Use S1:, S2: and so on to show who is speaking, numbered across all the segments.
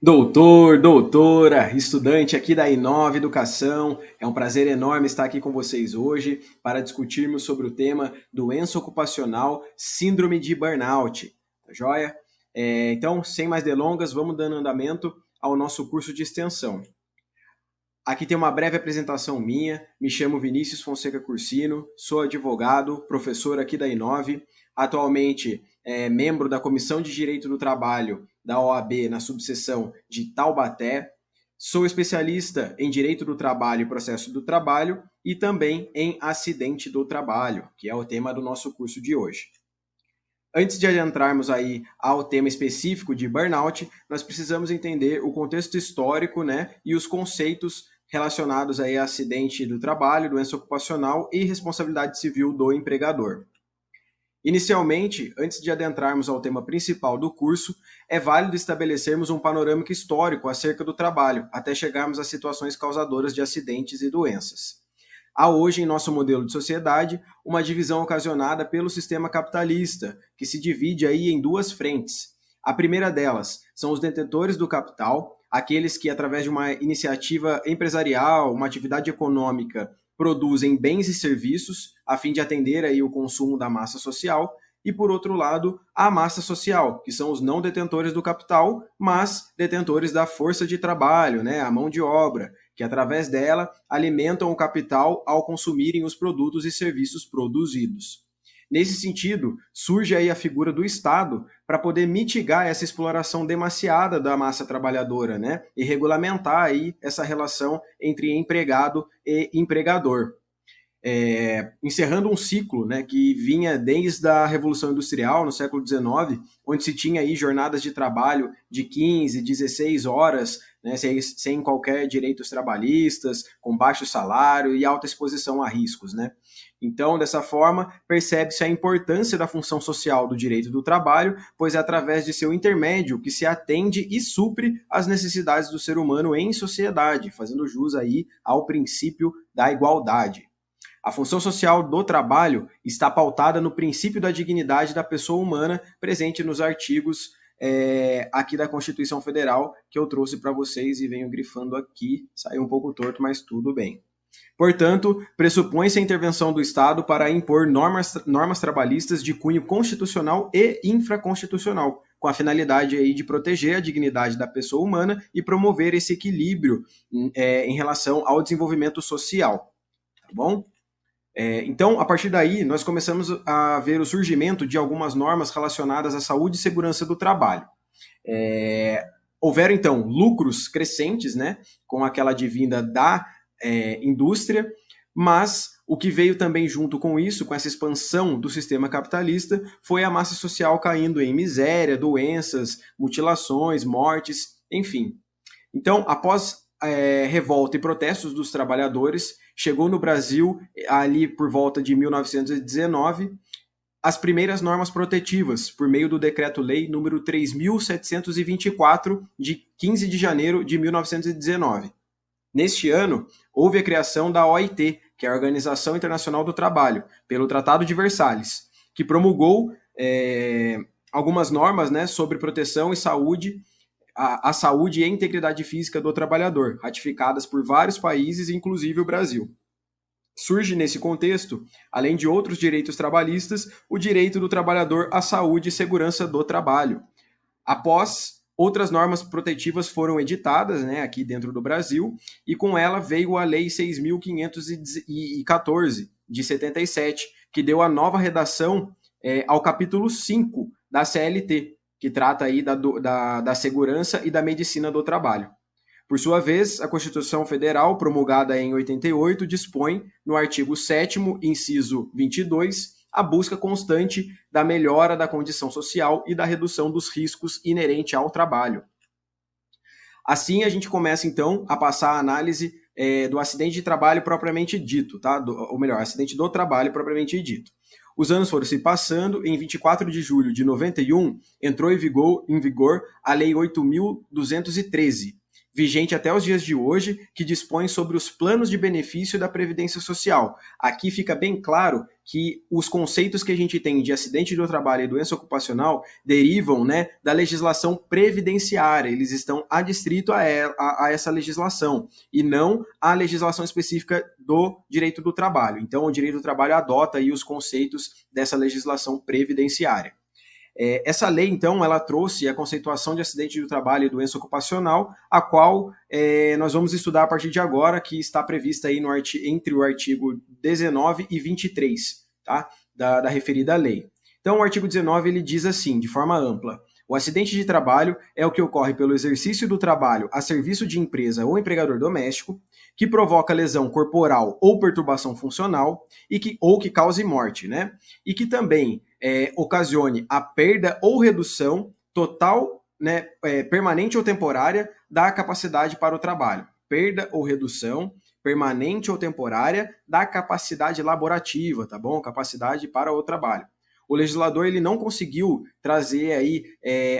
S1: Doutor, doutora, estudante aqui da Inova Educação, é um prazer enorme estar aqui com vocês hoje para discutirmos sobre o tema doença ocupacional, síndrome de burnout, tá joia? Então, sem mais delongas, vamos dando andamento ao nosso curso de extensão. Aqui tem uma breve apresentação minha, me chamo Vinícius Fonseca Cursino, sou advogado, professor aqui da Inove, atualmente membro da Comissão de Direito do Trabalho da OAB na subseção de Taubaté, sou especialista em Direito do Trabalho e Processo do Trabalho e também em Acidente do Trabalho, que é o tema do nosso curso de hoje. Antes de adentrarmos aí ao tema específico de burnout, nós precisamos entender o contexto histórico, e os conceitos relacionados aí a acidente do trabalho, doença ocupacional e responsabilidade civil do empregador. Inicialmente, antes de adentrarmos ao tema principal do curso, é válido estabelecermos um panorâmico histórico acerca do trabalho, até chegarmos às situações causadoras de acidentes e doenças. Há hoje em nosso modelo de sociedade uma divisão ocasionada pelo sistema capitalista, que se divide aí em duas frentes. A primeira delas são os detentores do capital, aqueles que, através de uma iniciativa empresarial, uma atividade econômica, produzem bens e serviços a fim de atender aí o consumo da massa social, e, por outro lado, a massa social, que são os não detentores do capital, mas detentores da força de trabalho, a mão de obra, que através dela alimentam o capital ao consumirem os produtos e serviços produzidos. Nesse sentido, surge aí a figura do Estado para poder mitigar essa exploração demasiada da massa trabalhadora, e regulamentar aí essa relação entre empregado e empregador. Encerrando um ciclo que vinha desde a Revolução Industrial, no século XIX, onde se tinha aí jornadas de trabalho de 15, 16 horas, sem qualquer direitos trabalhistas, com baixo salário e alta exposição a riscos. Então, dessa forma, percebe-se a importância da função social do direito do trabalho, pois é através de seu intermédio que se atende e supre as necessidades do ser humano em sociedade, fazendo jus aí ao princípio da igualdade. A função social do trabalho está pautada no princípio da dignidade da pessoa humana, presente nos artigos aqui da Constituição Federal, que eu trouxe para vocês e venho grifando aqui. Saiu um pouco torto, mas tudo bem. Portanto, pressupõe-se a intervenção do Estado para impor normas trabalhistas de cunho constitucional e infraconstitucional, com a finalidade aí de proteger a dignidade da pessoa humana e promover esse equilíbrio em relação ao desenvolvimento social. Tá bom? Então, a partir daí, nós começamos a ver o surgimento de algumas normas relacionadas à saúde e segurança do trabalho. Houveram, então, lucros crescentes, com aquela advinda da indústria, mas o que veio também junto com isso, com essa expansão do sistema capitalista, foi a massa social caindo em miséria, doenças, mutilações, mortes, enfim. Então, após revolta e protestos dos trabalhadores, chegou no Brasil, ali por volta de 1919, as primeiras normas protetivas, por meio do Decreto-Lei número 3.724, de 15 de janeiro de 1919. Neste ano, houve a criação da OIT, que é a Organização Internacional do Trabalho, pelo Tratado de Versalhes, que promulgou algumas normas sobre proteção e saúde, a saúde e a integridade física do trabalhador, ratificadas por vários países, inclusive o Brasil. Surge nesse contexto, além de outros direitos trabalhistas, o direito do trabalhador à saúde e segurança do trabalho. Após, outras normas protetivas foram editadas aqui dentro do Brasil, e com ela veio a Lei 6.514, de 77, que deu a nova redação ao capítulo 5 da CLT, que trata aí da segurança e da medicina do trabalho. Por sua vez, a Constituição Federal, promulgada em 88, dispõe, no artigo 7º, inciso 22, a busca constante da melhora da condição social e da redução dos riscos inerentes ao trabalho. Assim, a gente começa, então, a passar a análise do acidente de trabalho propriamente dito, ou melhor, acidente do trabalho propriamente dito. Os anos foram se passando, em 24 de julho de 91, entrou em vigor a Lei 8.213, vigente até os dias de hoje, que dispõe sobre os planos de benefício da Previdência Social. Aqui fica bem claro que os conceitos que a gente tem de acidente do trabalho e doença ocupacional derivam, né, da legislação previdenciária, eles estão adstritos a essa legislação, e não à legislação específica do direito do trabalho. Então, o direito do trabalho adota aí os conceitos dessa legislação previdenciária. Essa lei, então, ela trouxe a conceituação de acidente do trabalho e doença ocupacional, a qual nós vamos estudar a partir de agora, que está prevista aí entre o artigo 19 e 23, tá? da referida lei. Então, o artigo 19 ele diz assim, de forma ampla: o acidente de trabalho é o que ocorre pelo exercício do trabalho a serviço de empresa ou empregador doméstico, que provoca lesão corporal ou perturbação funcional ou que cause morte, né? E que também ocasione a perda ou redução total, né, permanente ou temporária da capacidade para o trabalho. Perda ou redução permanente ou temporária da capacidade laborativa, tá bom? Capacidade para o trabalho. O legislador ele não conseguiu trazer aí,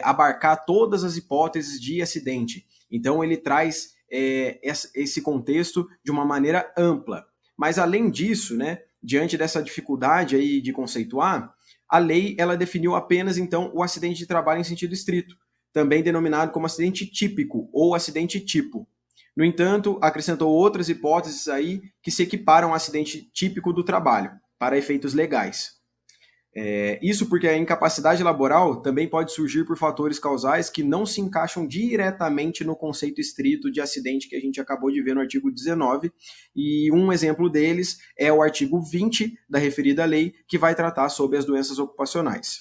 S1: abarcar todas as hipóteses de acidente. Então ele traz esse contexto de uma maneira ampla. Mas além disso, né, diante dessa dificuldade aí de conceituar, a lei ela definiu apenas então o acidente de trabalho em sentido estrito, também denominado como acidente típico ou acidente tipo. No entanto, acrescentou outras hipóteses aí que se equiparam ao acidente típico do trabalho, para efeitos legais. Isso porque a incapacidade laboral também pode surgir por fatores causais que não se encaixam diretamente no conceito estrito de acidente que a gente acabou de ver no artigo 19, e um exemplo deles é o artigo 20 da referida lei, que vai tratar sobre as doenças ocupacionais.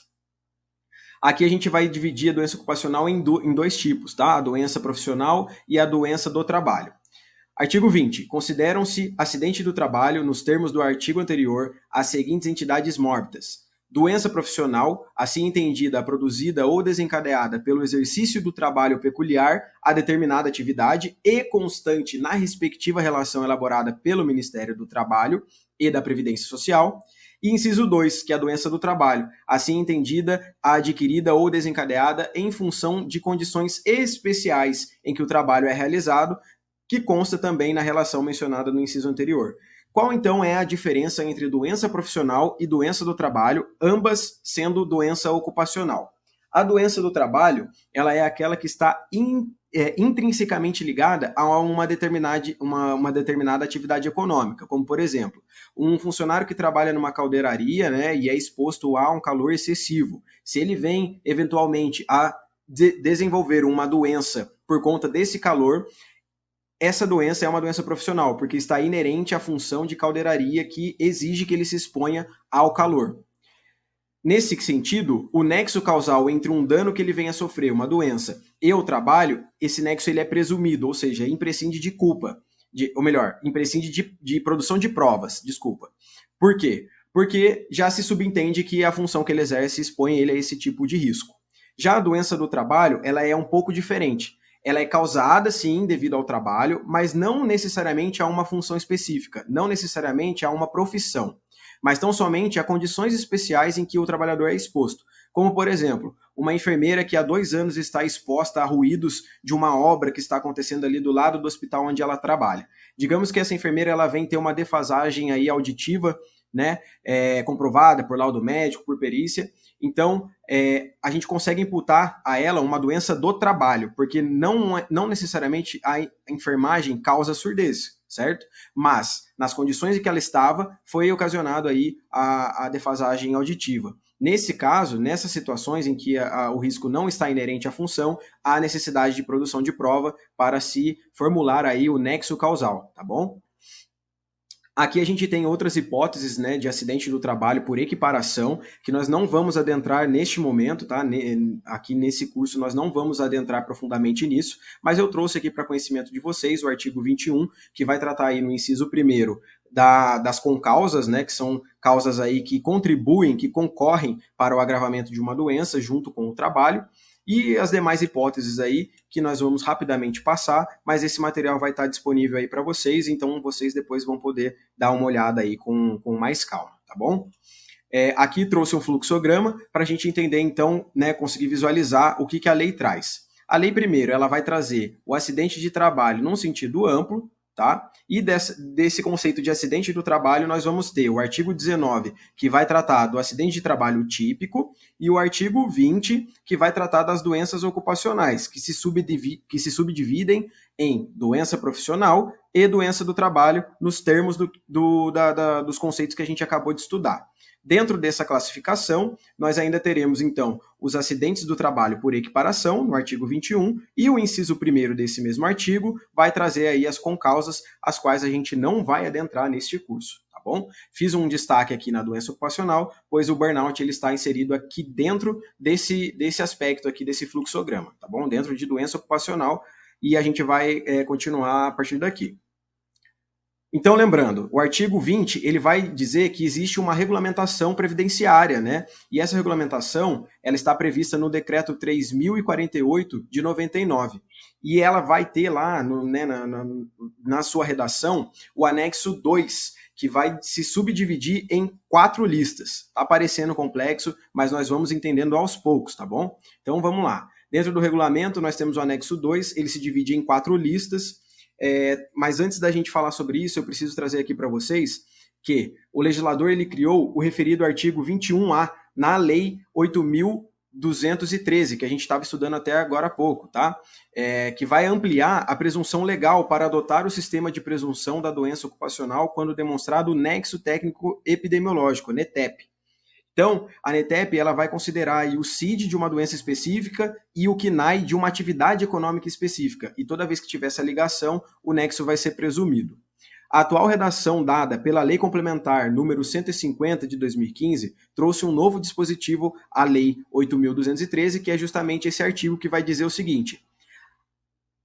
S1: Aqui a gente vai dividir a doença ocupacional em dois tipos, tá? A doença profissional e a doença do trabalho. Artigo 20. Consideram-se acidente do trabalho, nos termos do artigo anterior, as seguintes entidades mórbidas: doença profissional, assim entendida, produzida ou desencadeada pelo exercício do trabalho peculiar a determinada atividade e constante na respectiva relação elaborada pelo Ministério do Trabalho e da Previdência Social. E inciso 2, que é a doença do trabalho, assim entendida, a adquirida ou desencadeada em função de condições especiais em que o trabalho é realizado, que consta também na relação mencionada no inciso anterior. Qual, então, é a diferença entre doença profissional e doença do trabalho, ambas sendo doença ocupacional? A doença do trabalho, ela é aquela que está intrinsecamente ligada a uma determinada atividade econômica, como, por exemplo, um funcionário que trabalha numa caldeiraria, né, e é exposto a um calor excessivo. Se ele vem, eventualmente, a desenvolver uma doença por conta desse calor, essa doença é uma doença profissional, porque está inerente à função de caldeiraria que exige que ele se exponha ao calor. Nesse sentido, o nexo causal entre um dano que ele venha a sofrer, uma doença, e o trabalho, esse nexo ele é presumido, ou seja, imprescinde de culpa, imprescinde de produção de provas, desculpa. Por quê? Porque já se subentende que a função que ele exerce expõe ele a esse tipo de risco. Já a doença do trabalho, ela é um pouco diferente. Ela é causada, sim, devido ao trabalho, mas não necessariamente a uma função específica, não necessariamente a uma profissão, mas tão somente a condições especiais em que o trabalhador é exposto. Como, por exemplo, uma enfermeira que há 2 anos está exposta a ruídos de uma obra que está acontecendo ali do lado do hospital onde ela trabalha. Digamos que essa enfermeira ela vem ter uma defasagem aí auditiva, né, comprovada por laudo médico, por perícia. Então, a gente consegue imputar a ela uma doença do trabalho, porque não necessariamente a enfermagem causa surdez, certo? Mas, nas condições em que ela estava, foi ocasionado aí a defasagem auditiva. Nesse caso, nessas situações em que o risco não está inerente à função, há necessidade de produção de prova para se formular aí o nexo causal, tá bom? Aqui a gente tem outras hipóteses, né, de acidente do trabalho por equiparação, que nós não vamos adentrar neste momento, tá? Aqui nesse curso nós não vamos adentrar profundamente nisso, mas eu trouxe aqui para conhecimento de vocês o artigo 21, que vai tratar aí no inciso 1º das concausas, né, que são causas aí que contribuem, que concorrem para o agravamento de uma doença junto com o trabalho, e as demais hipóteses aí que nós vamos rapidamente passar, mas esse material vai estar disponível aí para vocês, então vocês depois vão poder dar uma olhada aí com mais calma, tá bom? Aqui trouxe um fluxograma para a gente entender então, né, conseguir visualizar o que a lei traz. A lei, primeiro, ela vai trazer o acidente de trabalho num sentido amplo, tá? E desse conceito de acidente do trabalho, nós vamos ter o artigo 19, que vai tratar do acidente de trabalho típico, e o artigo 20, que vai tratar das doenças ocupacionais, que se subdividem em doença profissional e doença do trabalho, nos termos dos conceitos que a gente acabou de estudar. Dentro dessa classificação, nós ainda teremos, então, os acidentes do trabalho por equiparação, no artigo 21, e o inciso 1º desse mesmo artigo vai trazer aí as concausas, as quais a gente não vai adentrar neste curso, tá bom? Fiz um destaque aqui na doença ocupacional, pois o burnout ele está inserido aqui dentro desse aspecto aqui, desse fluxograma, tá bom? Dentro de doença ocupacional, e a gente vai continuar a partir daqui. Então, lembrando, o artigo 20, ele vai dizer que existe uma regulamentação previdenciária, né? E essa regulamentação, ela está prevista no decreto 3048 de 99. E ela vai ter lá, na sua redação, o anexo 2, que vai se subdividir em 4 listas. Tá parecendo complexo, mas nós vamos entendendo aos poucos, tá bom? Então, vamos lá. Dentro do regulamento, nós temos o anexo 2, ele se divide em 4 listas. Mas antes da gente falar sobre isso, eu preciso trazer aqui para vocês que o legislador ele criou o referido artigo 21A na Lei 8.213, que a gente estava estudando até agora há pouco, tá? Que vai ampliar a presunção legal para adotar o sistema de presunção da doença ocupacional quando demonstrado o nexo técnico epidemiológico, NETEP. Então, a NETEP ela vai considerar aí o CID de uma doença específica e o CNAE de uma atividade econômica específica. E toda vez que tiver essa ligação, o nexo vai ser presumido. A atual redação dada pela Lei Complementar número 150 de 2015 trouxe um novo dispositivo à Lei 8.213, que é justamente esse artigo que vai dizer o seguinte: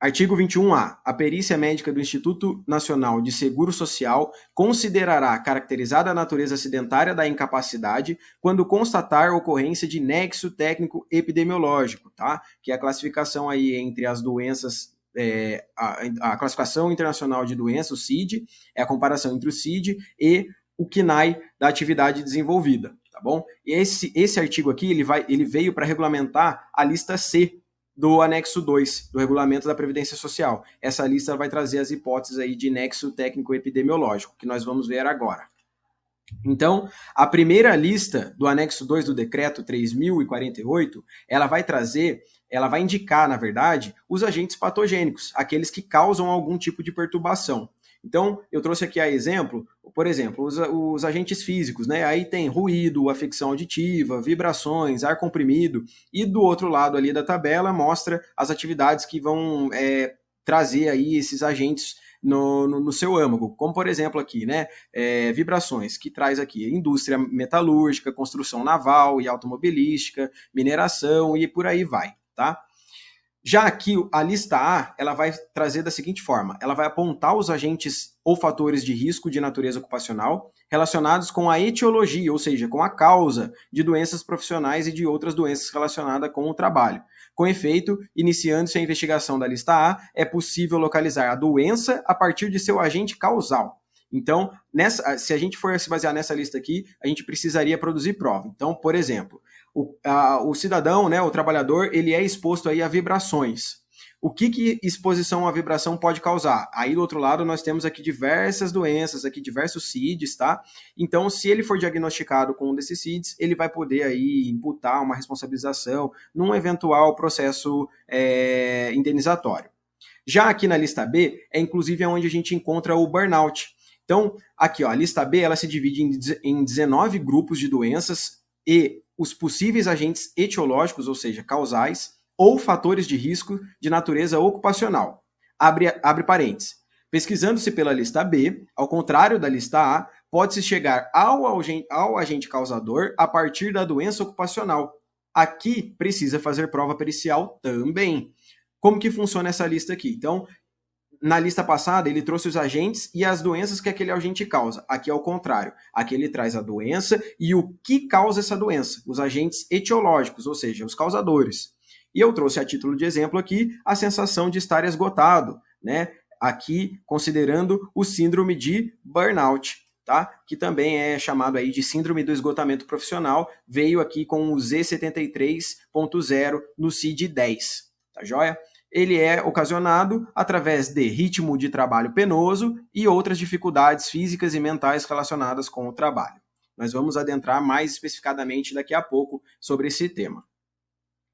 S1: artigo 21A. A perícia médica do Instituto Nacional de Seguro Social considerará caracterizada a natureza acidentária da incapacidade quando constatar ocorrência de nexo técnico epidemiológico, tá? Que é a classificação aí entre as doenças, a classificação internacional de doenças, o CID, é a comparação entre o CID e o CNAE da atividade desenvolvida, tá bom? E esse artigo aqui, ele veio para regulamentar a lista C do anexo 2 do Regulamento da Previdência Social. Essa lista vai trazer as hipóteses aí de nexo técnico epidemiológico, que nós vamos ver agora. Então, a primeira lista do anexo 2 do decreto 3048, ela vai indicar, na verdade, os agentes patogênicos, aqueles que causam algum tipo de perturbação. Então, eu trouxe aqui a exemplo, por exemplo, os agentes físicos, né? Aí tem ruído, afecção auditiva, vibrações, ar comprimido, e do outro lado ali da tabela mostra as atividades que vão trazer aí esses agentes no seu âmago, como por exemplo aqui, né? Vibrações, que traz aqui indústria metalúrgica, construção naval e automobilística, mineração e por aí vai, tá? Já aqui, a lista A, ela vai trazer da seguinte forma: ela vai apontar os agentes ou fatores de risco de natureza ocupacional relacionados com a etiologia, ou seja, com a causa de doenças profissionais e de outras doenças relacionadas com o trabalho. Com efeito, iniciando-se a investigação da lista A, é possível localizar a doença a partir de seu agente causal. Então, se a gente for se basear nessa lista aqui, a gente precisaria produzir prova. Então, por exemplo, o cidadão, né, o trabalhador, ele é exposto aí a vibrações. O que exposição à vibração pode causar? Aí do outro lado nós temos aqui diversas doenças, aqui diversos CIDs, tá? Então, se ele for diagnosticado com um desses CIDs, ele vai poder aí imputar uma responsabilização num eventual processo indenizatório. Já aqui na lista B, inclusive onde a gente encontra o burnout. Então, aqui, ó, a lista B, ela se divide em 19 grupos de doenças e os possíveis agentes etiológicos, ou seja, causais, ou fatores de risco de natureza ocupacional. Abre parênteses. Pesquisando-se pela lista B, ao contrário da lista A, pode-se chegar ao agente causador a partir da doença ocupacional. Aqui precisa fazer prova pericial também. Como que funciona essa lista aqui? Então, na lista passada, ele trouxe os agentes e as doenças que aquele agente causa. Aqui é o contrário. Aqui ele traz a doença e o que causa essa doença. Os agentes etiológicos, ou seja, os causadores. E eu trouxe a título de exemplo aqui a sensação de estar esgotado, né? Aqui considerando o síndrome de burnout, tá? Que também é chamado aí de síndrome do esgotamento profissional, veio aqui com o Z73.0 no CID-10. tá joia? Ele é ocasionado através de ritmo de trabalho penoso e outras dificuldades físicas e mentais relacionadas com o trabalho. Nós vamos adentrar mais especificadamente daqui a pouco sobre esse tema.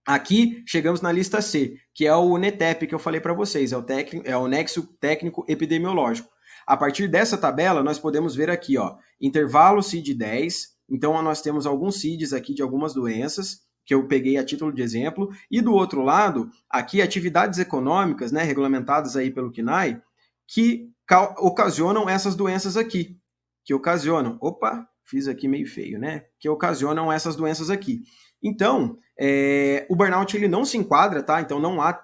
S1: Aqui chegamos na lista C, que é o NETEP que eu falei para vocês, é o Nexo Técnico Epidemiológico. A partir dessa tabela, nós podemos ver aqui, ó, intervalo CID-10, então nós temos alguns CIDs aqui de algumas doenças, que eu peguei a título de exemplo, e do outro lado, aqui atividades econômicas, né, regulamentadas aí pelo CNAE, que ocasionam essas doenças aqui, que ocasionam, fiz aqui meio feio, né, que ocasionam essas doenças aqui. Então, o burnout ele não se enquadra, tá? Então não há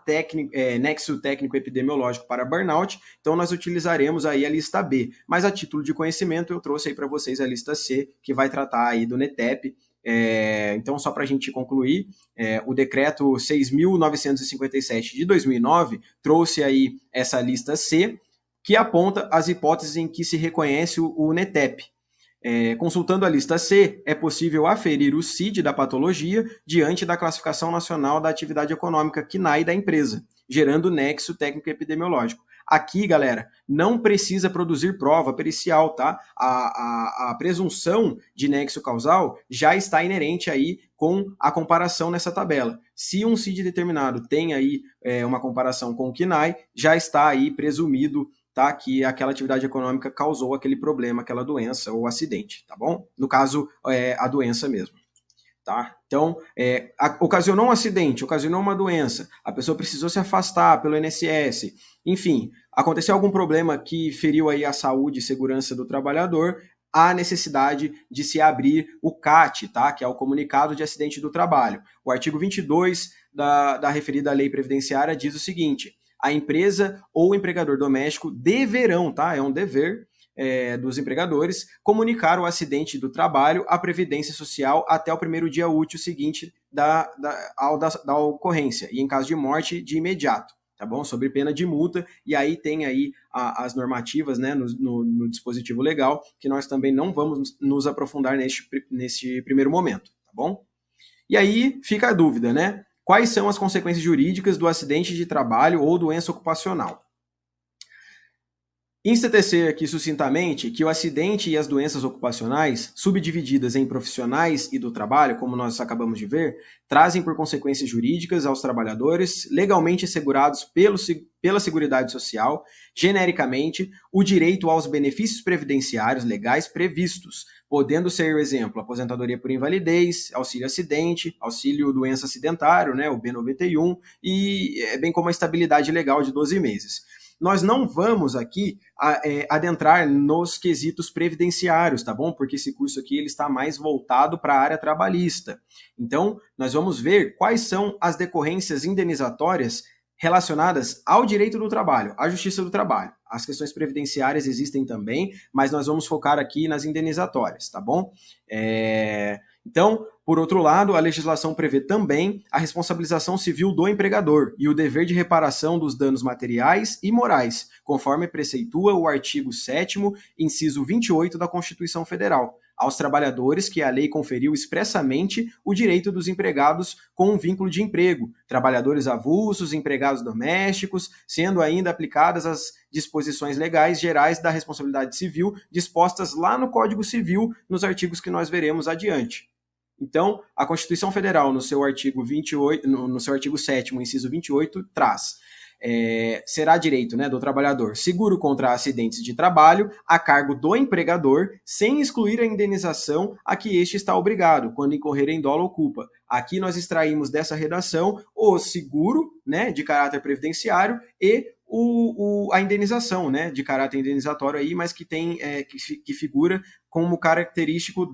S1: nexo técnico epidemiológico para burnout, então nós utilizaremos aí a lista B. Mas a título de conhecimento eu trouxe aí para vocês a lista C, que vai tratar aí do NETEP. Então só para a gente concluir, o decreto 6.957 de 2009 trouxe aí essa lista C, que aponta as hipóteses em que se reconhece o NETEP. Consultando a lista C, é possível aferir o CID da patologia diante da Classificação Nacional da Atividade Econômica CNAE da empresa, gerando nexo técnico-epidemiológico. Aqui, galera, não precisa produzir prova pericial, tá? A presunção de nexo causal já está inerente aí com a comparação nessa tabela. Se um CID determinado tem aí uma comparação com o CNAE, já está aí presumido, tá, que aquela atividade econômica causou aquele problema, aquela doença ou acidente, tá bom? No caso, a doença mesmo, tá? Então, ocasionou um acidente, ocasionou uma doença, a pessoa precisou se afastar pelo INSS, enfim, aconteceu algum problema que feriu aí a saúde e segurança do trabalhador, há necessidade de se abrir o CAT, tá? Que é o Comunicado de Acidente do Trabalho. O artigo 22 da referida lei previdenciária diz o seguinte: a empresa ou o empregador doméstico deverão, tá? É um dever dos empregadores, comunicar o acidente do trabalho à Previdência Social até o primeiro dia útil seguinte da ocorrência, e em caso de morte, de imediato, tá bom? Sob pena de multa, e aí tem aí as normativas, né, no dispositivo legal, que nós também não vamos nos aprofundar neste primeiro momento, tá bom? E aí fica a dúvida, né? Quais são as consequências jurídicas do acidente de trabalho ou doença ocupacional? Encetecer aqui sucintamente que o acidente e as doenças ocupacionais, subdivididas em profissionais e do trabalho, como nós acabamos de ver, trazem por consequências jurídicas aos trabalhadores legalmente assegurados pela Seguridade Social, genericamente, o direito aos benefícios previdenciários legais previstos, podendo ser, por exemplo, aposentadoria por invalidez, auxílio acidente, auxílio doença acidentário, né, o B91, e bem como a estabilidade legal de 12 meses. Nós não vamos aqui adentrar nos quesitos previdenciários, tá bom? Porque esse curso aqui ele está mais voltado para a área trabalhista. Então, nós vamos ver quais são as decorrências indenizatórias relacionadas ao direito do trabalho, à justiça do trabalho. As questões previdenciárias existem também, mas nós vamos focar aqui nas indenizatórias, tá bom? Então, por outro lado, a legislação prevê também a responsabilização civil do empregador e o dever de reparação dos danos materiais e morais, conforme preceitua o artigo 7º, inciso 28 da Constituição Federal, aos trabalhadores que a lei conferiu expressamente o direito dos empregados com um vínculo de emprego, trabalhadores avulsos, empregados domésticos, sendo ainda aplicadas as disposições legais gerais da responsabilidade civil dispostas lá no Código Civil, nos artigos que nós veremos adiante. Então, a Constituição Federal, no seu artigo 28, no seu artigo 7º, inciso 28, traz: será direito, né, do trabalhador seguro contra acidentes de trabalho a cargo do empregador, sem excluir a indenização a que este está obrigado, quando incorrer em dolo ou culpa. Aqui nós extraímos dessa redação o seguro, né, de caráter previdenciário e a indenização, né, de caráter indenizatório aí, mas que tem que figura como característico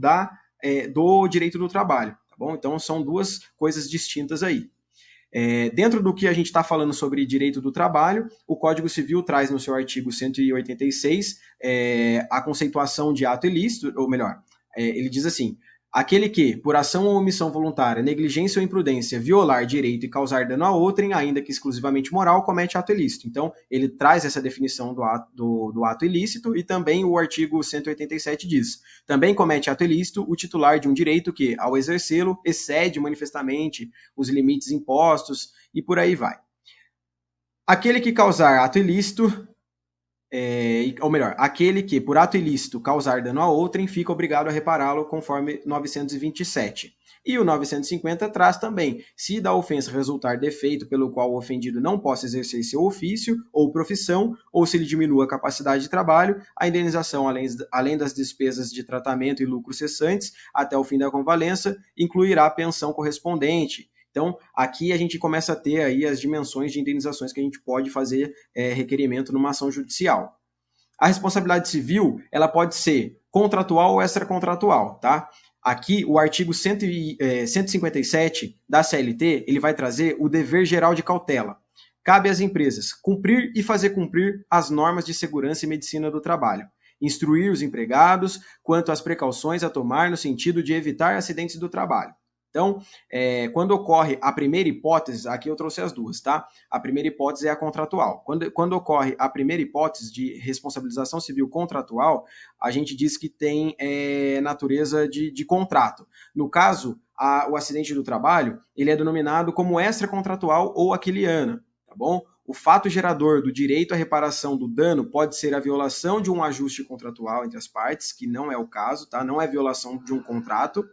S1: do direito do trabalho, tá bom? Então são duas coisas distintas aí. Dentro do que a gente está falando sobre direito do trabalho, o Código Civil traz no seu artigo 186 a conceituação de ato ilícito, ou melhor, ele diz assim: aquele que, por ação ou omissão voluntária, negligência ou imprudência, violar direito e causar dano a outrem, ainda que exclusivamente moral, comete ato ilícito. Então, ele traz essa definição do ato ilícito, e também o artigo 187 diz: também comete ato ilícito o titular de um direito que, ao exercê-lo, excede manifestamente os limites impostos, e por aí vai. Aquele que causar ato ilícito, ou melhor, aquele que por ato ilícito causar dano a outrem fica obrigado a repará-lo conforme 927. E o 950 traz também, se da ofensa resultar defeito pelo qual o ofendido não possa exercer seu ofício ou profissão, ou se lhe diminua a capacidade de trabalho, a indenização, além das despesas de tratamento e lucros cessantes, até o fim da convalescença, incluirá a pensão correspondente. Então, aqui a gente começa a ter aí as dimensões de indenizações que a gente pode fazer requerimento numa ação judicial. A responsabilidade civil, ela pode ser contratual ou extracontratual, tá? Aqui, o artigo 157 da CLT, ele vai trazer o dever geral de cautela. Cabe às empresas cumprir e fazer cumprir as normas de segurança e medicina do trabalho. Instruir os empregados quanto às precauções a tomar no sentido de evitar acidentes do trabalho. Então, quando ocorre a primeira hipótese, aqui eu trouxe as duas, tá? A primeira hipótese é a contratual. Quando ocorre a primeira hipótese de responsabilização civil contratual, a gente diz que tem natureza de contrato. No caso, o acidente do trabalho, ele é denominado como extracontratual ou aquiliana, tá bom? O fato gerador do direito à reparação do dano pode ser a violação de um ajuste contratual entre as partes, que não é o caso, tá? Não é violação de um contrato,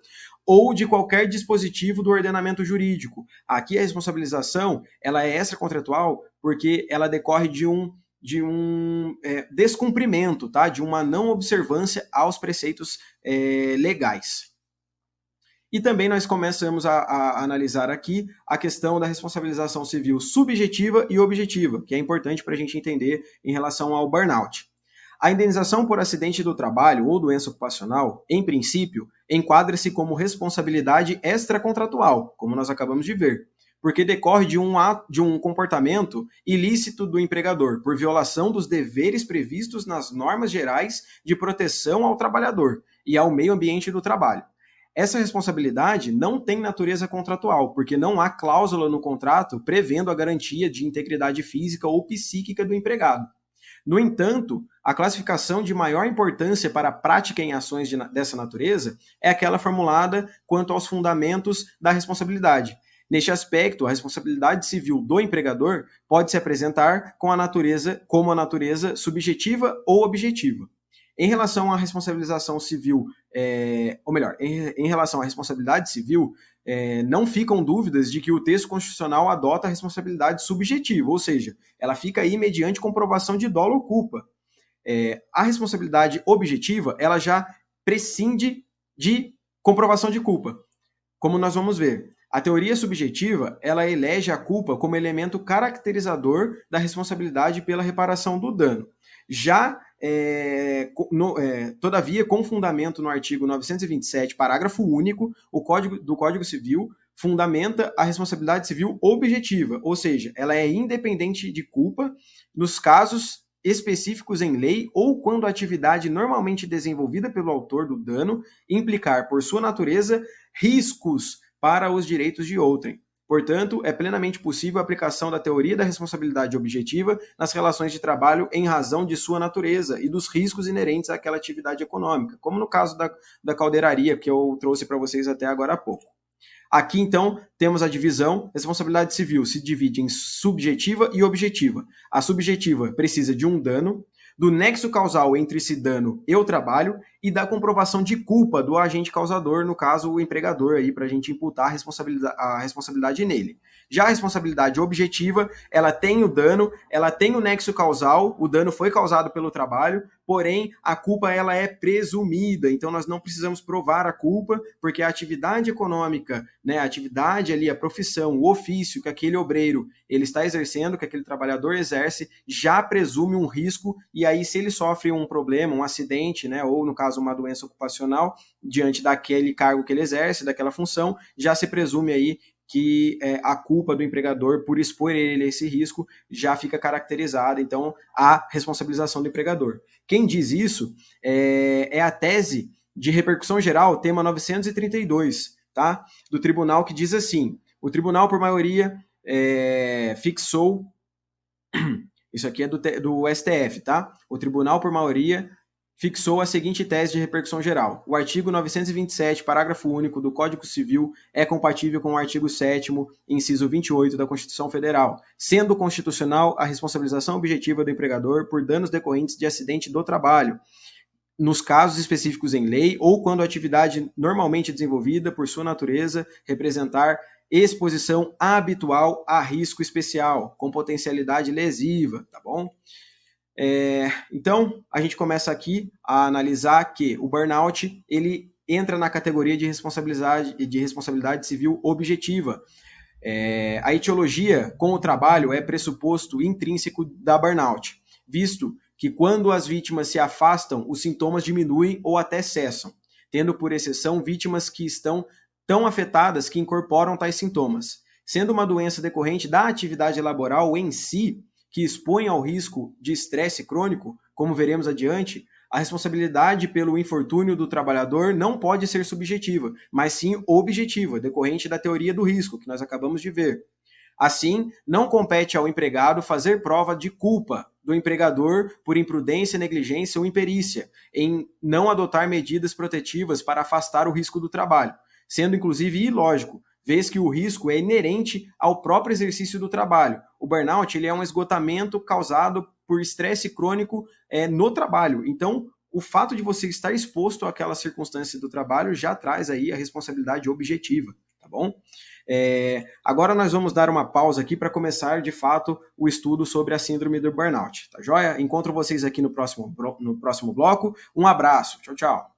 S1: ou de qualquer dispositivo do ordenamento jurídico. Aqui a responsabilização ela é extracontratual porque ela decorre de um descumprimento, tá? De uma não observância aos preceitos legais. E também nós começamos a analisar aqui a questão da responsabilização civil subjetiva e objetiva, que é importante para a gente entender em relação ao burnout. A indenização por acidente do trabalho ou doença ocupacional, em princípio, enquadra-se como responsabilidade extracontratual, como nós acabamos de ver, porque decorre de um comportamento ilícito do empregador, por violação dos deveres previstos nas normas gerais de proteção ao trabalhador e ao meio ambiente do trabalho. Essa responsabilidade não tem natureza contratual, porque não há cláusula no contrato prevendo a garantia de integridade física ou psíquica do empregado. No entanto, a classificação de maior importância para a prática em ações dessa natureza é aquela formulada quanto aos fundamentos da responsabilidade. Neste aspecto, a responsabilidade civil do empregador pode se apresentar como a natureza subjetiva ou objetiva. Em relação à responsabilização civil, em relação à responsabilidade civil, não ficam dúvidas de que o texto constitucional adota a responsabilidade subjetiva, ou seja, ela fica aí mediante comprovação de dolo ou culpa. A responsabilidade objetiva, ela já prescinde de comprovação de culpa, como nós vamos ver. A teoria subjetiva, ela elege a culpa como elemento caracterizador da responsabilidade pela reparação do dano. Já, todavia, com fundamento no artigo 927, parágrafo único, o Código Civil fundamenta a responsabilidade civil objetiva, ou seja, ela é independente de culpa nos casos específicos em lei ou quando a atividade normalmente desenvolvida pelo autor do dano implicar, por sua natureza, riscos para os direitos de outrem. Portanto, é plenamente possível a aplicação da teoria da responsabilidade objetiva nas relações de trabalho em razão de sua natureza e dos riscos inerentes àquela atividade econômica, como no caso da caldeiraria, que eu trouxe para vocês até agora há pouco. Aqui, então, temos a divisão. Responsabilidade civil se divide em subjetiva e objetiva. A subjetiva precisa de um dano, do nexo causal entre esse dano e o trabalho e da comprovação de culpa do agente causador, no caso, o empregador, aí, para a gente imputar a responsabilidade nele. Já a responsabilidade objetiva, ela tem o dano, ela tem o nexo causal, o dano foi causado pelo trabalho, porém, a culpa ela é presumida, então nós não precisamos provar a culpa, porque a atividade econômica, né, a atividade ali, a profissão, o ofício que aquele obreiro ele está exercendo, que aquele trabalhador exerce, já presume um risco, e aí se ele sofre um problema, um acidente, né, ou no caso uma doença ocupacional, diante daquele cargo que ele exerce, daquela função, já se presume aí que a culpa do empregador por expor ele a esse risco já fica caracterizada, então, a responsabilização do empregador. Quem diz isso é a tese de repercussão geral, tema 932, tá? Do tribunal, que diz assim: o tribunal, por maioria, isso aqui é do STF, tá? O tribunal, por maioria, fixou a seguinte tese de repercussão geral: o artigo 927, parágrafo único do Código Civil é compatível com o artigo 7º, inciso 28 da Constituição Federal, sendo constitucional a responsabilização objetiva do empregador por danos decorrentes de acidente do trabalho, nos casos específicos em lei ou quando a atividade normalmente desenvolvida, por sua natureza, representar exposição habitual a risco especial, com potencialidade lesiva, tá bom? Então, a gente começa aqui a analisar que o burnout, ele entra na categoria de responsabilidade civil objetiva. A etiologia com o trabalho é pressuposto intrínseco da burnout, visto que quando as vítimas se afastam, os sintomas diminuem ou até cessam, tendo por exceção vítimas que estão tão afetadas que incorporam tais sintomas. Sendo uma doença decorrente da atividade laboral em si, que expõe ao risco de estresse crônico, como veremos adiante, a responsabilidade pelo infortúnio do trabalhador não pode ser subjetiva, mas sim objetiva, decorrente da teoria do risco, que nós acabamos de ver. Assim, não compete ao empregado fazer prova de culpa do empregador por imprudência, negligência ou imperícia em não adotar medidas protetivas para afastar o risco do trabalho, sendo inclusive ilógico, vez que o risco é inerente ao próprio exercício do trabalho. O burnout ele é um esgotamento causado por estresse crônico no trabalho. Então, o fato de você estar exposto àquela circunstância do trabalho já traz aí a responsabilidade objetiva, tá bom? Agora nós vamos dar uma pausa aqui para começar, de fato, o estudo sobre a síndrome do burnout, tá joia? Encontro vocês aqui no próximo bloco. Um abraço. Tchau, tchau.